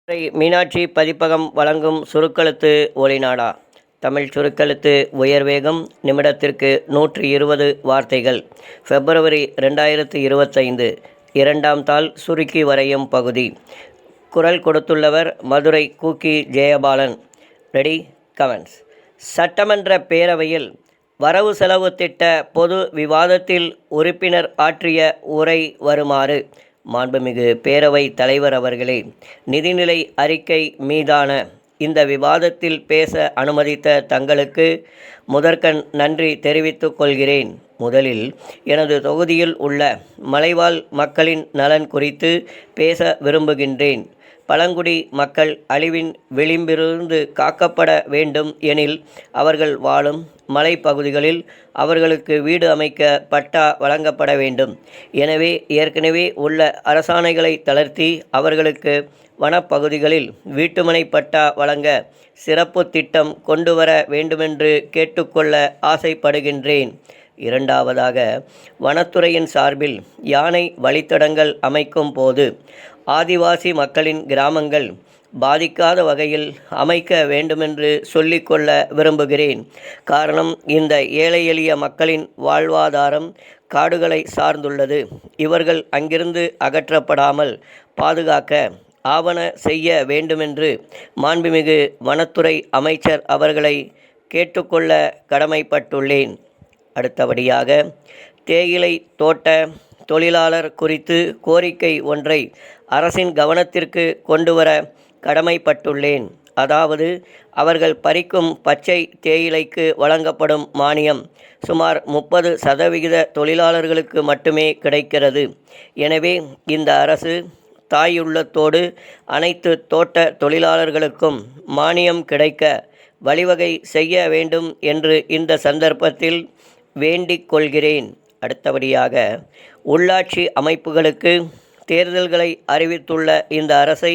மீனாட்சி பதிப்பகம் வழங்கும் சுருக்கெழுத்து ஒலிநாடா. தமிழ் சுருக்கெழுத்து உயர்வேகம் நிமிடத்திற்கு 120 வார்த்தைகள். பிப்ரவரி 2025. 2ஆம் தாள் சுருக்கி வரையும் பகுதி. குரல் கொடுத்துள்ளவர் மதுரை கூக்கி ஜெயபாலன். Ready, comments. சட்டமன்ற பேரவையில் வரவு செலவு திட்ட பொது விவாதத்தில் உறுப்பினர் ஆற்றிய உரை வருமாறு. மாண்புமிகு பேரவை தலைவர் அவர்களே, நிதிநிலை அறிக்கை மீதான இந்த விவாதத்தில் பேச அனுமதித்த தங்களுக்கு முதற்கண் நன்றி தெரிவித்துக் கொள்கிறேன். முதலில் எனது தொகுதியில் உள்ள மலைவாழ் மக்களின் நலன் குறித்து பேச விரும்புகின்றேன். பழங்குடி மக்கள் அழிவின் விளிம்பிலிருந்து காக்கப்பட வேண்டும் எனில் அவர்கள் வாழும் மலைப்பகுதிகளில் அவர்களுக்கு வீடு அமைக்க பட்டா வழங்கப்பட வேண்டும். எனவே ஏற்கனவே உள்ள அரசாணைகளை தளர்த்தி அவர்களுக்கு வனப்பகுதிகளில் வீட்டுமனை பட்டா வழங்க சிறப்பு திட்டம் கொண்டுவர வேண்டுமென்று கேட்டுக்கொள்ள ஆசைப்படுகின்றேன். இரண்டாவதாக, வனத்துறையின் சார்பில் யானை வழித்தடங்கள் அமைக்கும் போது ஆதிவாசி மக்களின் கிராமங்கள் பாதிக்காத வகையில் அமைக்க வேண்டுமென்று சொல்லிக்கொள்ள விரும்புகிறேன். காரணம், இந்த ஏழை எளிய மக்களின் வாழ்வாதாரம் காடுகளை சார்ந்துள்ளது. இவர்கள் அங்கிருந்து அகற்றப்படாமல் பாதுகாக்க ஆவண செய்ய வேண்டுமென்று மாண்புமிகு வனத்துறை அமைச்சர் அவர்களை கேட்டுக்கொள்ள கடமைப்பட்டுள்ளேன். அடுத்தபடியாக, தேயிலை தோட்ட தொழிலாளர் குறித்து கோரிக்கை ஒன்றை அரசின் கவனத்திற்கு கொண்டுவர கடமைப்பட்டுள்ளேன். அதாவது, அவர்கள் பறிக்கும் பச்சை தேயிலைக்கு வழங்கப்படும் மானியம் சுமார் 30% தொழிலாளர்களுக்கு மட்டுமே கிடைக்கிறது. எனவே இந்த அரசு தாயுள்ளத்தோடு அனைத்து தோட்ட தொழிலாளர்களுக்கும் மானியம் கிடைக்க வழிவகை செய்ய வேண்டும் என்று இந்த சந்தர்ப்பத்தில் வேண்டிக் கொள்கிறேன். அடுத்தபடியாக, உள்ளாட்சி அமைப்புகளுக்கு தேர்தல்களை அறிவித்துள்ள இந்த அரசை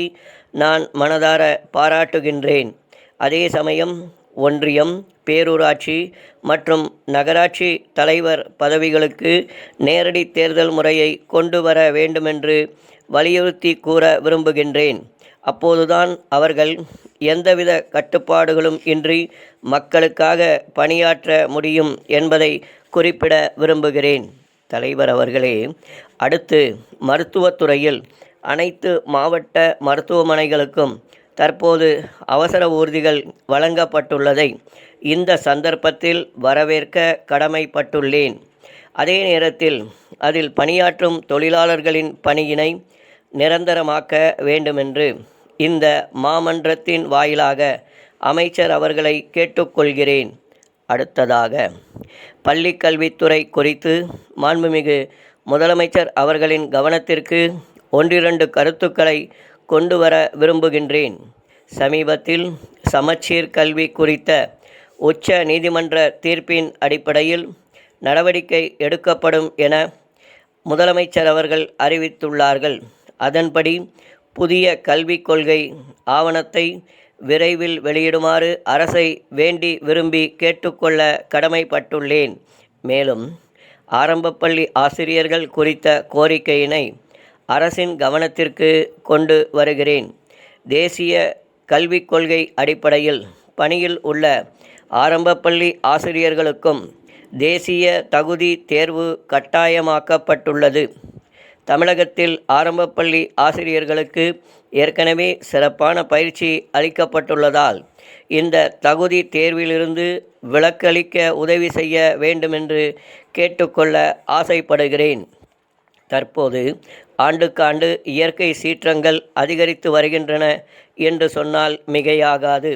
நான் மனதார பாராட்டுகின்றேன். அதே சமயம் ஒன்றியம், பேரூராட்சி மற்றும் நகராட்சி தலைவர் பதவிகளுக்கு நேரடி தேர்தல் முறையை கொண்டு வர வேண்டுமென்று வலியுறுத்தி கூற விரும்புகின்றேன். அப்போதுதான் அவர்கள் எந்தவித கட்டுப்பாடுகளும் இன்றி மக்களுக்காக பணியாற்ற முடியும் என்பதை குறிப்பிட விரும்புகிறேன். தலைவர் அவர்களே, அடுத்து மருத்துவத்துறையில் அனைத்து மாவட்ட மருத்துவமனைகளுக்கும் தற்போது அவசர ஊர்திகள் வழங்கப்பட்டுள்ளதை இந்த சந்தர்ப்பத்தில் வரவேற்க கடமைப்பட்டுள்ளேன். அதே நேரத்தில் அதில் பணியாற்றும் தொழிலாளர்களின் பணியினை நிரந்தரமாக்க வேண்டுமென்று இந்த மாமன்றத்தின் வாயிலாக அமைச்சர் அவர்களை கேட்டுக்கொள்கிறேன். அடுத்ததாக, பள்ளிக்கல்வித்துறை குறித்து மாண்புமிகு முதலமைச்சர் அவர்களின் கவனத்திற்கு ஒன்றிரண்டு கருத்துக்களை கொண்டு வர விரும்புகின்றேன். சமீபத்தில் சமச்சீர் கல்வி குறித்த உச்ச நீதிமன்ற தீர்ப்பின் அடிப்படையில் நடவடிக்கை எடுக்கப்படும் என முதலமைச்சர் அவர்கள் அறிவித்துள்ளார்கள். அதன்படி புதிய கல்விக் கொள்கை ஆவணத்தை விரைவில் வெளியிடுமாறு அரசை வேண்டி விரும்பி கேட்டுக்கொள்ள கடமைப்பட்டுள்ளேன். மேலும் ஆரம்பப்பள்ளி ஆசிரியர்கள் குறித்த கோரிக்கையினை அரசின் கவனத்திற்கு கொண்டு வருகிறேன். தேசிய கல்விக் கொள்கை அடிப்படையில் பணியில் உள்ள ஆரம்பப்பள்ளி ஆசிரியர்களுக்கும் தேசிய தகுதி தேர்வு கட்டாயமாக்கப்பட்டுள்ளது. தமிழகத்தில் ஆரம்பப்பள்ளி ஆசிரியர்களுக்கு ஏற்கனவே சிறப்பான பயிற்சி அளிக்கப்பட்டுள்ளதால் இந்த தகுதி தேர்விலிருந்து விலக்களிக்க உதவி செய்ய வேண்டுமென்று கேட்டுக்கொள்ள ஆசைப்படுகிறேன். தற்போது ஆண்டுக்காண்டு இயற்கை சீற்றங்கள் அதிகரித்து வருகின்றன என்று சொன்னால் மிகையாகாது.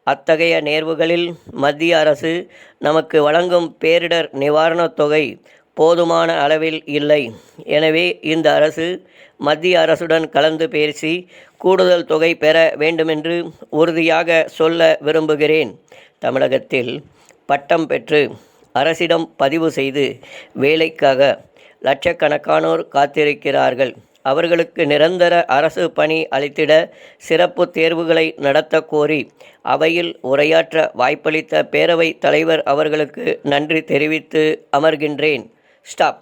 அத்தகைய நேர்வுகளில் மத்திய அரசு நமக்கு வழங்கும் பேரிடர் நிவாரணத் தொகை போதுமான அளவில் இல்லை. எனவே இந்த அரசு மத்திய அரசுடன் கலந்து பேசி கூடுதல் தொகை பெற வேண்டுமென்று உறுதியாக சொல்ல விரும்புகிறேன். தமிழகத்தில் பட்டம் பெற்று அரசிடம் பதிவு செய்து வேலைக்காக லட்சக்கணக்கானோர் காத்திருக்கிறார்கள். அவர்களுக்கு நிரந்தர அரசு பணி அளித்திட சிறப்பு தேர்வுகளை நடத்த கோரி அவையில் உரையாற்ற வாய்ப்பளித்த பேரவை தலைவர் அவர்களுக்கு நன்றி தெரிவித்து அமர்கின்றேன். ஸ்டாப்.